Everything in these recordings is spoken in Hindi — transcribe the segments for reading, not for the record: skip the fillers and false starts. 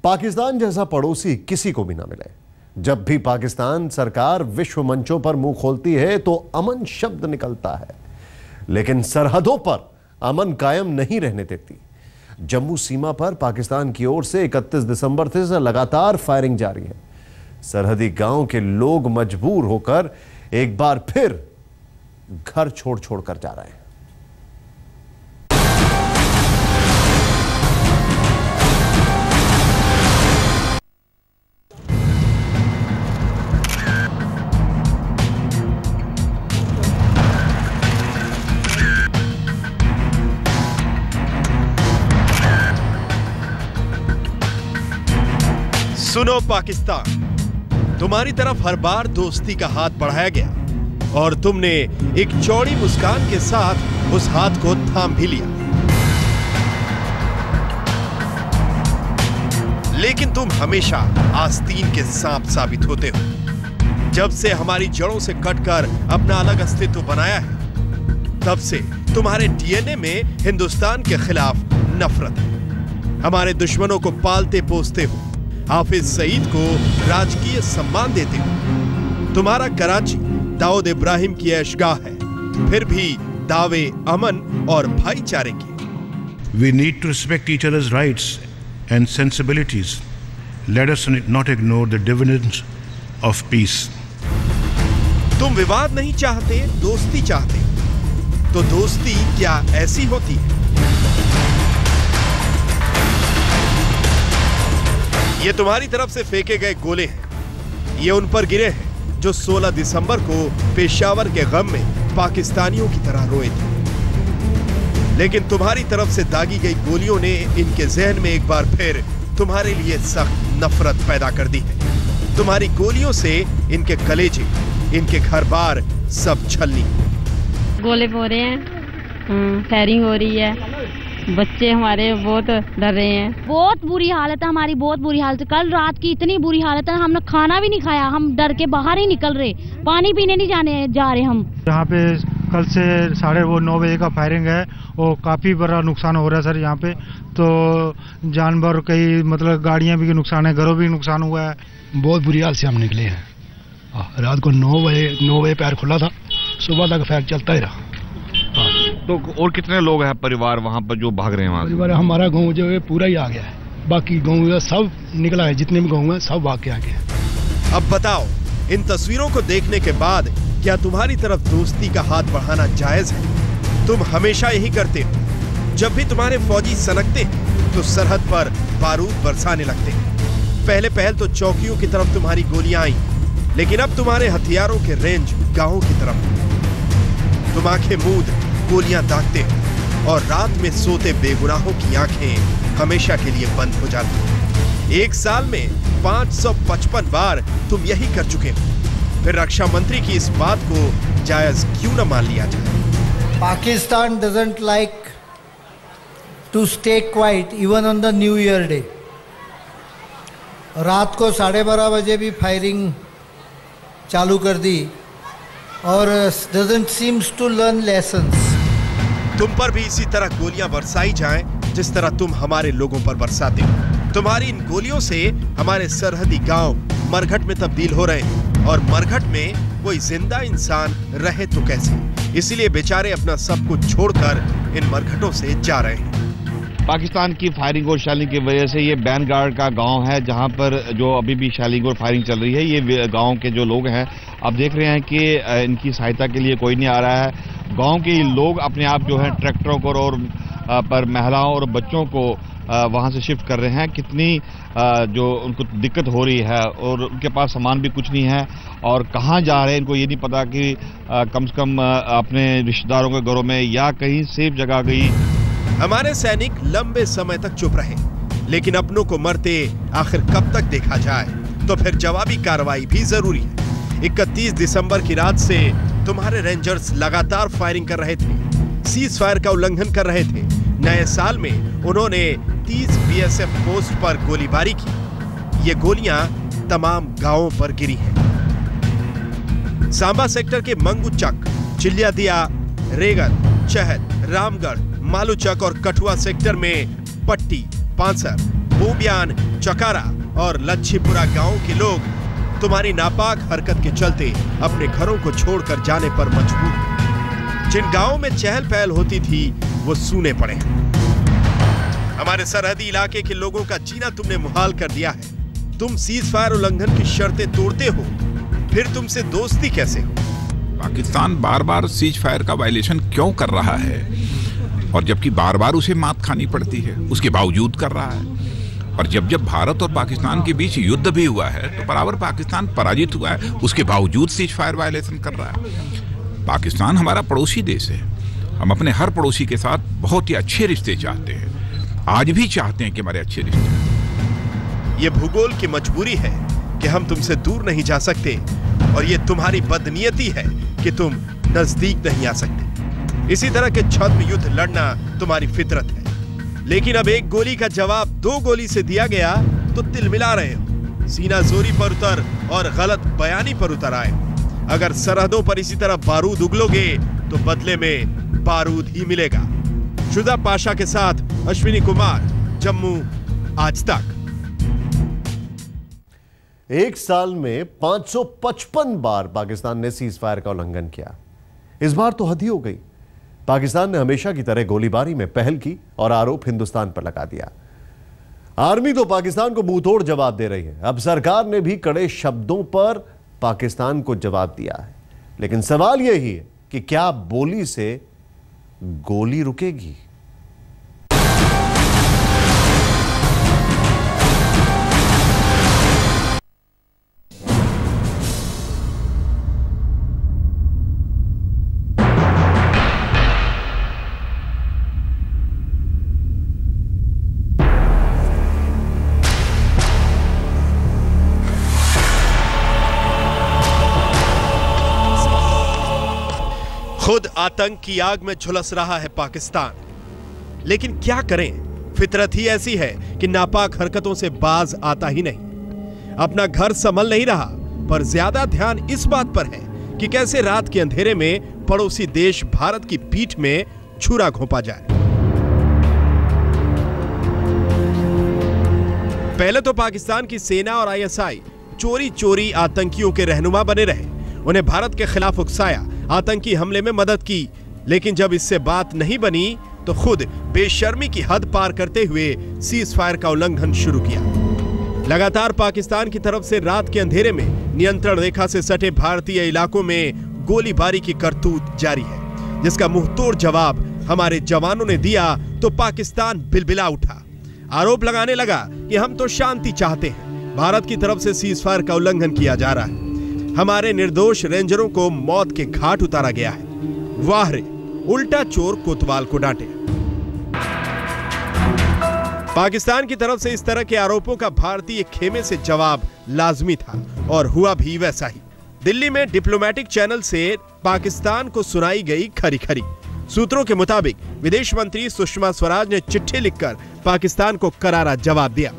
पाकिस्तान जैसा पड़ोसी किसी को भी ना मिले। जब भी पाकिस्तान सरकार विश्व मंचों पर मुंह खोलती है तो अमन शब्द निकलता है, लेकिन सरहदों पर अमन कायम नहीं रहने देती। जम्मू सीमा पर पाकिस्तान की ओर से 31 दिसंबर से लगातार फायरिंग जारी है। सरहदी गांव के लोग मजबूर होकर एक बार फिर घर छोड़ कर जा रहे हैं। सुनो पाकिस्तान, तुम्हारी तरफ हर बार दोस्ती का हाथ बढ़ाया गया और तुमने एक चौड़ी मुस्कान के साथ उस हाथ को थाम भी लिया, लेकिन तुम हमेशा आस्तीन के सांप साबित होते हो। जब से हमारी जड़ों से कटकर अपना अलग अस्तित्व बनाया है, तब से तुम्हारे डीएनए में हिंदुस्तान के खिलाफ नफरत है। हमारे दुश्मनों को पालते पोसते हो, हाफिज सईद को राजकीय सम्मान देते हो। तुम्हारा कराची दाऊद इब्राहिम की ऐशगाह है, फिर भी दावे अमन और भाईचारे के। We need to respect each other's rights and sensibilities. Let us not ignore the dividends of peace. तुम विवाद नहीं चाहते, दोस्ती चाहते, तो दोस्ती क्या ऐसी होती है? ये तुम्हारी तरफ से फेंके गए गोले हैं। ये उन पर गिरे हैं जो 16 दिसंबर को पेशावर के गम में पाकिस्तानियों की तरह रोए थे। लेकिन तुम्हारी तरफ से दागी गई गोलियों ने इनके जहन में एक बार फिर तुम्हारे लिए सख्त नफरत पैदा कर दी है। तुम्हारी गोलियों से इनके कलेजे, इनके घर बार सब छलनी। गोले हो रहे हैं, फायरिंग हो रही है, बच्चे हमारे बहुत डर रहे हैं। बहुत बुरी हालत है हमारी, बहुत बुरी हालत है। कल रात की इतनी बुरी हालत है, हमने खाना भी नहीं खाया, हम डर के बाहर ही निकल रहे, पानी पीने नहीं जा रहे हम। यहाँ पे कल से 9:30 बजे का फायरिंग है और काफी बड़ा नुकसान हो रहा है सर। यहाँ पे तो जानवर कई मतलब गाड़ियाँ भी नुकसान है, घरों भी नुकसान हुआ है। बहुत बुरी हाल से हम निकले हैं। रात को 9 बजे पैर खुला था, सुबह तक फायर चलता ही रहा। तो और कितने लोग हैं परिवार वहाँ पर जो भाग रहे हैं? वहाँ परिवार हमारा गांव जो है पूरा ही आ गया है, बाकी गांव सब निकला है, जितने भी गांव हैं सब भाग के आ गए। अब बताओ, इन तस्वीरों को देखने के बाद क्या तुम्हारी तरफ दोस्ती का हाथ बढ़ाना जायज है? तुम हमेशा यही करते हो। जब भी तुम्हारे फौजी सनकते हैं तो सरहद पर बारूद बरसाने लगते हैं। पहले तो चौकियों की तरफ तुम्हारी गोलियां आई, लेकिन अब तुम्हारे हथियारों के रेंज गांवों की तरफ। तुम आंखें मूंद गोलियां दागते हो और रात में सोते बेगुनाहों की आंखें हमेशा के लिए बंद हो जाती। एक साल में 555 बार तुम यही कर चुके हो। फिर रक्षा मंत्री की इस बात को जायज क्यों न मान लिया जाए? Pakistan doesn't like to stay quiet even on the new year day. रात को 12:30 बजे भी फायरिंग चालू कर दी और doesn't seems to learn lessons। तुम पर भी इसी तरह गोलियां बरसाई जाएं जिस तरह तुम हमारे लोगों पर बरसाते हो। तुम्हारी इन गोलियों से हमारे सरहदी गांव मरघट में तब्दील हो रहे हैं और मरघट में कोई जिंदा इंसान रहे तो कैसे, इसलिए बेचारे अपना सब कुछ छोड़कर इन मरघटों से जा रहे हैं। पाकिस्तान की फायरिंग और शेलिंग की वजह से ये बैनगार्ड का गांव है, जहां पर जो अभी भी शेलिंग और फायरिंग चल रही है। ये गांव के जो लोग हैं, आप देख रहे हैं कि इनकी सहायता के लिए कोई नहीं आ रहा है। गांव के लोग अपने आप जो है ट्रैक्टरों को और पर महिलाओं और बच्चों को वहां से शिफ्ट कर रहे हैं। कितनी जो उनको दिक्कत हो रही है और उनके पास सामान भी कुछ नहीं है और कहाँ जा रहे हैं इनको ये नहीं पता कि कम से कम अपने रिश्तेदारों के घरों में या कहीं सेफ जगह गई। हमारे सैनिक लंबे समय तक चुप रहे, लेकिन अपनों को मरते आखिर कब तक देखा जाए? तो फिर जवाबी कार्रवाई भी जरूरी है। 31 दिसंबर की रात से तुम्हारे रेंजर्स लगातार फायरिंग कर रहे थे, सीज फायर का उल्लंघन कर रहे थे। नए साल में उन्होंने 30 बीएसएफ पोस्ट पर गोलीबारी की। ये गोलियां तमाम गांवों पर गिरी हैं। सांबा सेक्टर के मंगूचक, चिलियादिया, रेगन, चहल, रामगढ़, मालूचक और कठुआ सेक्टर में पट्टी, पांसर, बोबियान, चकारा और लच्छीपुरा गांव के लोग तुम्हारी नापाक हरकत के चलते अपने घरों को छोड़कर जाने पर मजबूर हैं। जिन गांवों में चहल पहल होती थी वो सूने पड़े हैं। हमारे सरहदी इलाके के लोगों का जीना तुमने मुहाल कर दिया है। तुम सीज फायर उल्लंघन की शर्तें तोड़ते हो, फिर तुमसे दोस्ती कैसे हो? पाकिस्तान बार बार सीज फायर का वायलेशन क्यों कर रहा है, और जबकि बार बार उसे मात खानी पड़ती है, उसके बावजूद कर रहा है। और जब जब भारत और पाकिस्तान के बीच युद्ध भी हुआ है तो बराबर पाकिस्तान पराजित हुआ है, उसके बावजूद सीज फायर वायलेशन कर रहा है। पाकिस्तान हमारा पड़ोसी देश है। हम अपने हर पड़ोसी के साथ बहुत ही अच्छे रिश्ते चाहते हैं, आज भी चाहते हैं कि हमारे अच्छे रिश्ते। ये भूगोल की मजबूरी है कि हम तुमसे दूर नहीं जा सकते, और ये तुम्हारी बदनीयती है कि तुम नजदीक नहीं आ सकते। इसी तरह के छद्म युद्ध लड़ना तुम्हारी फितरत है। लेकिन अब एक गोली का जवाब 2 गोली से दिया गया तो तिलमिला रहे हो, सीना जोरी पर उतर और गलत बयानी पर उतर आए हो। अगर सरहदों पर इसी तरह बारूद उगलोगे तो बदले में बारूद ही मिलेगा। शुदा पाशा के साथ अश्विनी कुमार, जम्मू, आज तक। एक साल में 555 बार पाकिस्तान ने सीज फायर का उल्लंघन किया। इस बार तो हद ही हो गई। पाकिस्तान ने हमेशा की तरह गोलीबारी में पहल की और आरोप हिंदुस्तान पर लगा दिया। आर्मी तो पाकिस्तान को मुंहतोड़ जवाब दे रही है। अब सरकार ने भी कड़े शब्दों पर पाकिस्तान को जवाब दिया है। लेकिन सवाल यही है कि क्या बोली से गोली रुकेगी? खुद आतंक की आग में झुलस रहा है पाकिस्तान। लेकिन क्या करें, फितरत ही ऐसी है कि नापाक हरकतों से बाज आता ही नहीं। अपना घर संभल नहीं रहा, पर ज्यादा ध्यान इस बात पर है कि कैसे रात के अंधेरे में पड़ोसी देश भारत की पीठ में छुरा घोंपा जाए। पहले तो पाकिस्तान की सेना और आईएसआई चोरी चोरी आतंकियों के रहनुमा बने रहे, उन्हें भारत के खिलाफ उकसाया, आतंकी हमले में मदद की। लेकिन जब इससे बात नहीं बनी तो खुद बेशर्मी की हद पार करते हुए सीज फायर का उल्लंघन शुरू किया। लगातार पाकिस्तान की तरफ से रात के अंधेरे में नियंत्रण रेखा से सटे भारतीय इलाकों में गोलीबारी की करतूत जारी है, जिसका मुंहतोड़ जवाब हमारे जवानों ने दिया तो पाकिस्तान बिलबिला उठा। आरोप लगाने लगा कि हम तो शांति चाहते हैं, भारत की तरफ से सीज फायर का उल्लंघन किया जा रहा है, हमारे निर्दोष रेंजरों को मौत के घाट उतारा गया है। वाह रे, उल्टा चोर कोतवाल को डांटे। पाकिस्तान की तरफ से इस तरह के आरोपों का भारतीय खेमे से जवाब लाजमी था, और हुआ भी वैसा ही। दिल्ली में डिप्लोमेटिक चैनल से पाकिस्तान को सुनाई गई खरी खरी। सूत्रों के मुताबिक विदेश मंत्री सुषमा स्वराज ने चिट्ठी लिखकर पाकिस्तान को करारा जवाब दिया।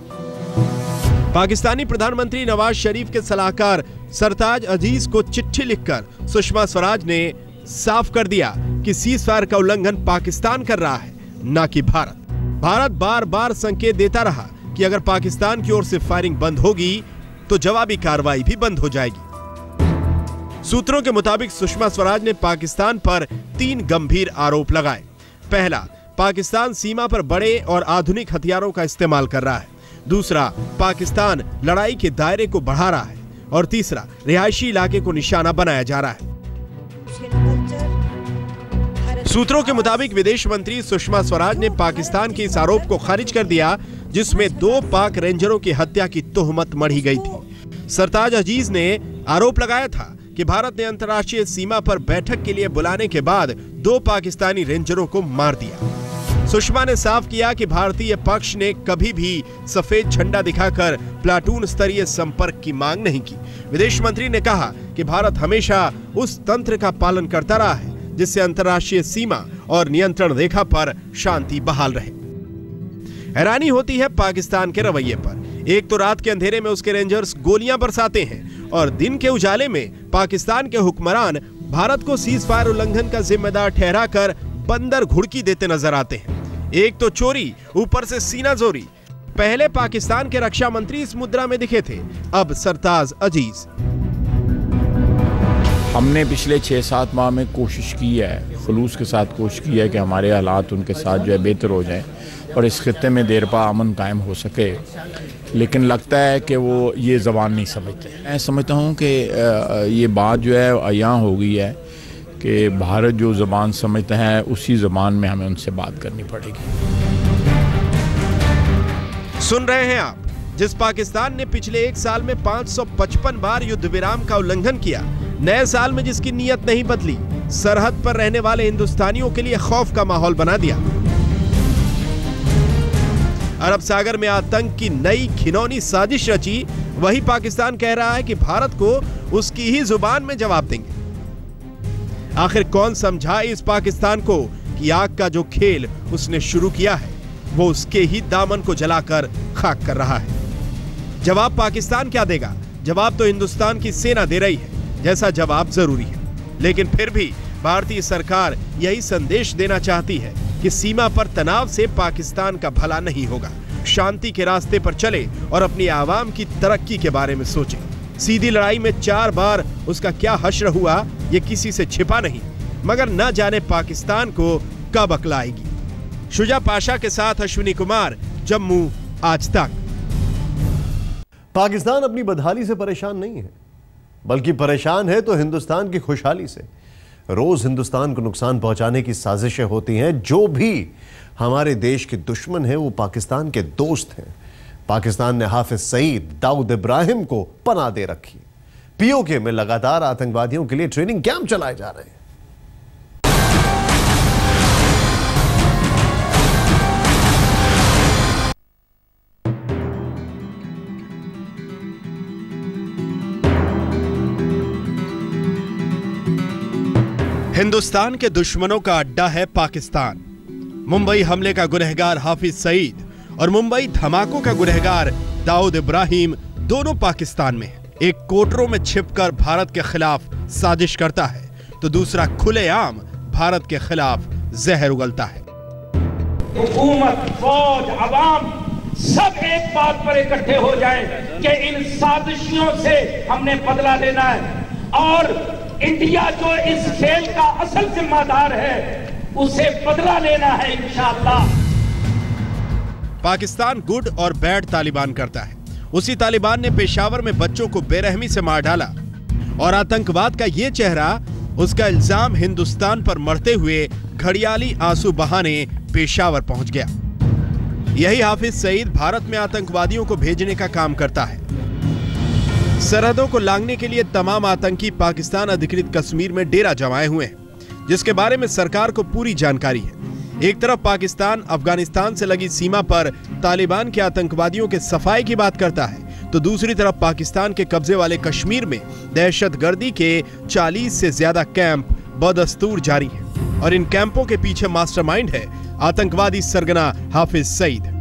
पाकिस्तानी प्रधानमंत्री नवाज शरीफ के सलाहकार सरताज अजीज को चिट्ठी लिखकर सुषमा स्वराज ने साफ कर दिया कि सीज फायर का उल्लंघन पाकिस्तान कर रहा है, न कि भारत। भारत बार बार संकेत देता रहा कि अगर पाकिस्तान की ओर से फायरिंग बंद होगी तो जवाबी कार्रवाई भी बंद हो जाएगी। सूत्रों के मुताबिक सुषमा स्वराज ने पाकिस्तान पर 3 गंभीर आरोप लगाए। पहला, पाकिस्तान सीमा पर बड़े और आधुनिक हथियारों का इस्तेमाल कर रहा है। दूसरा, पाकिस्तान लड़ाई के दायरे को बढ़ा रहा है। और तीसरा, रिहायशी इलाके को निशाना बनाया जा रहा है। सूत्रों के मुताबिक विदेश मंत्री सुषमा स्वराज ने पाकिस्तान के इस आरोप को खारिज कर दिया, जिसमें 2 पाक रेंजरों की हत्या की तोहमत मढ़ी गई थी। सरताज अजीज ने आरोप लगाया था कि भारत ने अंतर्राष्ट्रीय सीमा पर बैठक के लिए बुलाने के बाद 2 पाकिस्तानी रेंजरों को मार दिया। सुषमा ने साफ किया कि भारतीय पक्ष ने कभी भी सफेद झंडा दिखाकर प्लाटून स्तरीय संपर्क की मांग नहीं की। विदेश मंत्री ने कहा कि भारत हमेशा उस तंत्र का पालन करता रहा है जिससे अंतर्राष्ट्रीय सीमा और नियंत्रण रेखा पर शांति बहाल रहे। हैरानी होती है पाकिस्तान के रवैये पर। एक तो रात के अंधेरे में उसके रेंजर्स गोलियां बरसाते हैं, और दिन के उजाले में पाकिस्तान के हुक्मरान भारत को सीज फायर उल्लंघन का जिम्मेदार ठहराकर बंदर घुड़की देते नजर आते हैं। एक तो चोरी, ऊपर से सीनाजोरी। पहले पाकिस्तान के रक्षा मंत्री इस मुद्रा में दिखे थे, अब सरताज अजीज। हमने पिछले 6-7 माह में कोशिश की है, खुलूस के साथ कोशिश की है कि हमारे हालात उनके साथ जो है बेहतर हो जाएं और इस खित्ते में देर पा अमन कायम हो सके, लेकिन लगता है कि वो ये ज़बान नहीं समझते। मैं समझता हूँ कि ये बात जो है अयां हो गई है कि भारत जो ज़बान समझता है उसी ज़बान में हमें उनसे बात करनी पड़ेगी। सुन रहे हैं आप, जिस पाकिस्तान ने पिछले 1 साल में 555 बार युद्ध विराम का उल्लंघन किया, नए साल में जिसकी नीयत नहीं बदली, सरहद पर रहने वाले हिंदुस्तानियों के लिए खौफ का माहौल बना दिया। अरब सागर में आतंक की नई घिनौनी साजिश रची, वही पाकिस्तान कह रहा है कि भारत को उसकी ही जुबान में जवाब देंगे। आखिर कौन समझाए इस पाकिस्तान को कि आग का जो खेल उसने शुरू किया है वो उसके ही दामन को जलाकर खाक कर रहा है। जवाब पाकिस्तान क्या देगा? जवाब तो हिंदुस्तान की सेना दे रही है, जैसा जवाब जरूरी है। लेकिन फिर भी भारतीय सरकार यही संदेश देना चाहती है कि सीमा पर तनाव से पाकिस्तान का भला नहीं होगा। शांति के रास्ते पर चले और अपनी आवाम की तरक्की के बारे में सोचे। सीधी लड़ाई में 4 बार उसका क्या हश्र हुआ ये किसी से छिपा नहीं, मगर न जाने पाकिस्तान को कब अक्ल आएगी। शुजा पाशा के साथ अश्विनी कुमार, जम्मू, आज तक। पाकिस्तान अपनी बदहाली से परेशान नहीं है, बल्कि परेशान है तो हिंदुस्तान की खुशहाली से। रोज हिंदुस्तान को नुकसान पहुंचाने की साजिशें होती हैं। जो भी हमारे देश के दुश्मन हैं वो पाकिस्तान के दोस्त हैं। पाकिस्तान ने हाफिज सईद, दाऊद इब्राहिम को पनाह दे रखी। पीओके में लगातार आतंकवादियों के लिए ट्रेनिंग कैंप चलाए जा रहे हैं। हिंदुस्तान के दुश्मनों का अड्डा है पाकिस्तान। मुंबई हमले का गुनहगार हाफिज सईद और मुंबई धमाकों का गुनहगार दाऊद इब्राहिम दोनों पाकिस्तान में हैं। एक कोटरों में छिपकर भारत के खिलाफ साजिश करता है तो दूसरा खुलेआम भारत के खिलाफ जहर उगलता है। हुकूमत, फौज, अवाम सब एक बात पर इकट्ठे हो जाएं कि इन साजिशों से हमने बदला लेना है और इंडिया जो इस खेल का असल जिम्मेदार है उसे बदला लेना है इंशाअल्लाह। पाकिस्तान गुड और बैड तालिबान करता है। उसी तालिबान ने पेशावर में बच्चों को बेरहमी से मार डाला और आतंकवाद का ये चेहरा, उसका इल्जाम हिंदुस्तान पर मरते हुए घड़ियाली आंसू बहाने पेशावर पहुंच गया। यही हाफिज सईद भारत में आतंकवादियों को भेजने का काम करता है। सरहदों को लांघने के लिए तमाम आतंकी पाकिस्तान अधिकृत कश्मीर में डेरा जमाए हुए हैं, जिसके बारे में सरकार को पूरी जानकारी है। एक तरफ पाकिस्तान अफगानिस्तान से लगी सीमा पर तालिबान के आतंकवादियों के सफाई की बात करता है, तो दूसरी तरफ पाकिस्तान के कब्जे वाले कश्मीर में दहशतगर्दी के 40 से ज्यादा कैंप बदस्तूर जारी हैं और इन कैंपों के पीछे मास्टरमाइंड है आतंकवादी सरगना हाफिज सईद।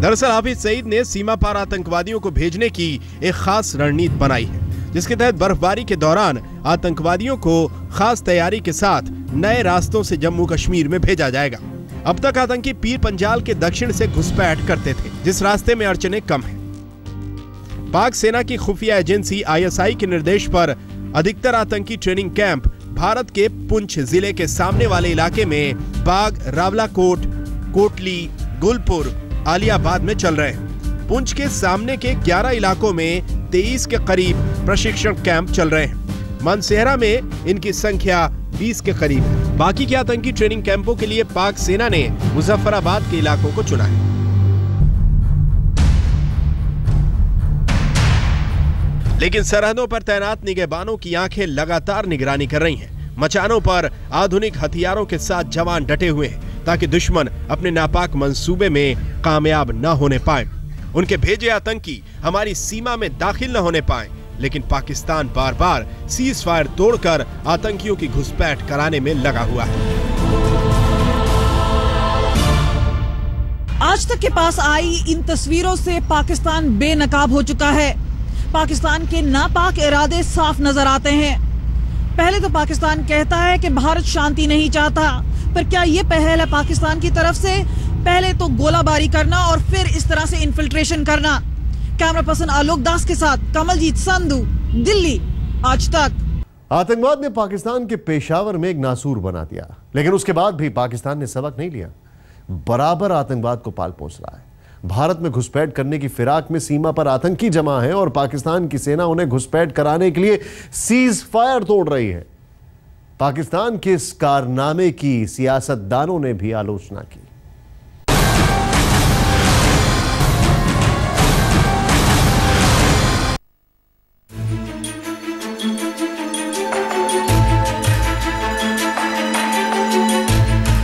दरअसल हाफिज सईद ने सीमा पार आतंकवादियों को भेजने की एक खास रणनीति बनाई है, जिसके तहत बर्फबारी के दौरान आतंकवादियों को खास तैयारी के साथ नए रास्तों से जम्मू कश्मीर में भेजा जाएगा। अब तक आतंकी पीर पंजाल के दक्षिण से घुसपैठ करते थे, जिस रास्ते में अड़चने कम हैं। पाक सेना की खुफिया एजेंसी ISI के निर्देश पर अधिकतर आतंकी ट्रेनिंग कैंप भारत के पुंछ जिले के सामने वाले इलाके में बाग, रावलाकोट, कोटली, गुलपुर, आलियाबाद में चल रहे हैं। पुंछ के सामने के 11 इलाकों में 23 के करीब प्रशिक्षण कैंप चल रहे हैं। मनसेहरा में इनकी संख्या 20 के करीब है। बाकी के आतंकी ट्रेनिंग कैंपों के लिए पाक सेना ने मुजफ्फराबाद के इलाकों को चुना है। लेकिन सरहदों पर तैनात निगहबानों की आंखें लगातार निगरानी कर रही हैं। मचानों पर आधुनिक हथियारों के साथ जवान डटे हुए हैं ताकि दुश्मन अपने नापाक मंसूबे में कामयाब न होने पाए। उनके भेजे आतंकी हमारी सीमा में दाखिल न होने पाए, लेकिन पाकिस्तान बार बार सीज फायर तोड़कर आतंकियों की घुसपैठ कराने में लगा हुआ है। आज तक के पास आई इन तस्वीरों से पाकिस्तान बेनकाब हो चुका है। पाकिस्तान के नापाक इरादे साफ नजर आते हैं। पहले तो पाकिस्तान कहता है कि भारत शांति नहीं चाहता, पर क्या ये पहल है पाकिस्तान की तरफ से पहले तो गोलाबारी करना और फिर इस तरह से इन्फिल्ट्रेशन करना। कैमरा पर्सन आलोक दास के साथ कमलजीत संधू, दिल्ली, आज तक। आतंकवाद ने पाकिस्तान के पेशावर में एक नासूर बना दिया, लेकिन उसके बाद भी पाकिस्तान ने सबक नहीं लिया, बराबर आतंकवाद को पाल पोस रहा है। भारत में घुसपैठ करने की फिराक में सीमा पर आतंकी जमा है और पाकिस्तान की सेना उन्हें घुसपैठ कराने के लिए सीज फायर तोड़ रही है। पाकिस्तान के इस कारनामे की सियासतदानों ने भी आलोचना की।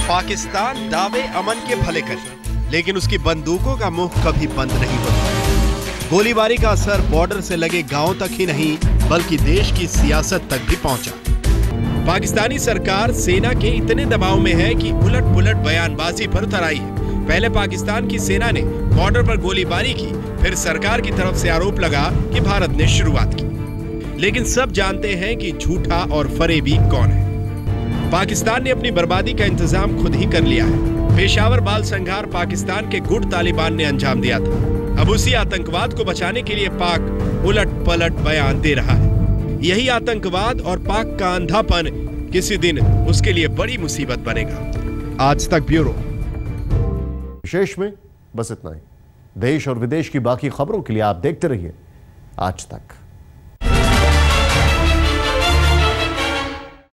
पाकिस्तान दावे अमन के भले करे, लेकिन उसकी बंदूकों का मुंह कभी बंद नहीं होता। गोलीबारी का असर बॉर्डर से लगे गांवों तक ही नहीं बल्कि देश की सियासत तक भी पहुंचा। पाकिस्तानी सरकार सेना के इतने दबाव में है कि उलट पुलट बयानबाजी पर उतर आई है। पहले पाकिस्तान की सेना ने बॉर्डर पर गोलीबारी की, फिर सरकार की तरफ से आरोप लगा कि भारत ने शुरुआत की। लेकिन सब जानते हैं कि झूठा और फरेबी कौन है। पाकिस्तान ने अपनी बर्बादी का इंतजाम खुद ही कर लिया है। पेशावर बाल संघार पाकिस्तान के गुट तालिबान ने अंजाम दिया था। अब उसी आतंकवाद को बचाने के लिए पाक उलट पलट बयान दे रहा है। यही आतंकवाद और पाक का अंधापन किसी दिन उसके लिए बड़ी मुसीबत बनेगा। आज तक ब्यूरो। विशेष में बस इतना ही। देश और विदेश की बाकी खबरों के लिए आप देखते रहिए आज तक।